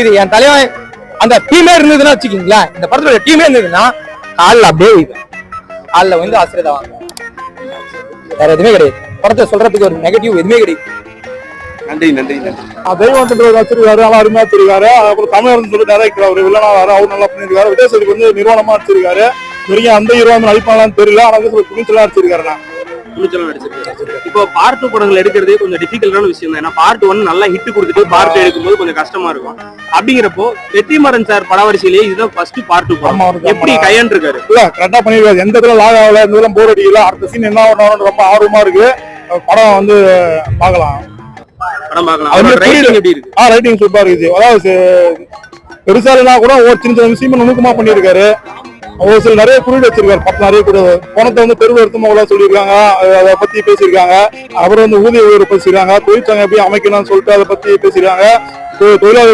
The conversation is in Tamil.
இது என் தலைவன் அந்த டீமே இருந்ததுன்னா வச்சுக்கீங்களா, இந்த படத்தோட டீமே இருந்ததுன்னா காலில் அப்படியே காலில் வந்து ஆசிரியர் வாங்க, வேற எதுவுமே கிடையாது. படத்தை சொல்றதுக்கு ஒரு நெகட்டிவ் எதுவுமே கிடையாது. நன்றி நன்றி நன்றி. தெய்வம் வச்சிருக்காரு, நல்லா அருமையா வச்சிருக்காரு. அப்புறம் தமிழ் சொல்லி டைரக்டர் அவர் வில்லனா அவர் நல்லா பண்ணிருக்காரு. விஜய் வந்து நிறுவனமா வச்சிருக்காரு. வரைக்கும் அந்த ஹீரோ வந்து நடிப்பாங்களான்னு தெரியல, ஆனா வந்து துணிச்சலா வச்சிருக்காரு. இப்போ பார்ட் 2 படங்கள் எடுக்கிறதே கொஞ்சம் டிஃபிகல்ட்டான விஷயம் தான். ஏன்னா பார்ட் 1 நல்லா ஹிட் கொடுத்துட்டு பார்ட் 2 எடுக்கும்போது கொஞ்சம் கஷ்டமா இருக்கும். அப்படிங்கிறப்போ வெற்றிமாறன் சார் படவரிசையிலேயே இதுதான் ஃபர்ஸ்ட் பார்ட் 2 படம். எப்படி கையாண்டிருக்காரு? இல்ல கரெக்டா பண்ணிருக்காரு. எந்த இடத்துல லாக் ஆகல, எந்த இடத்துல போர் அடிக்கல. அடுத்த சீன் என்ன பண்ணணும்னு ரொம்ப ஆர்வமா இருக்கு. படம் வந்து பார்க்கலாம். படம் பார்க்கலாம். ரைட்டிங் எப்படி இருக்கு? ரைட்டிங் சூப்பரா இருக்குது. அதாவது பெருசா இல்லைனா கூட ஒரு சின்ன சின்ன விஷயமா நுணுக்கமா பண்ணிருக்காரு. ஒரு சில நிறைய குறியீடு வச்சிருக்காரு. படம் நிறைய கூட பணத்தை வந்து பெருமை எடுத்து சொல்லியிருக்காங்க, அதை பத்தி பேசியிருக்காங்க. அப்புறம் வந்து ஊதிய உயர்வு பேசியிருக்காங்க, தொழிற்சங்கம் எப்படி அமைக்கணும்னு சொல்லிட்டு அதை பத்தி பேசியிருக்காங்க. தொழிலாளர்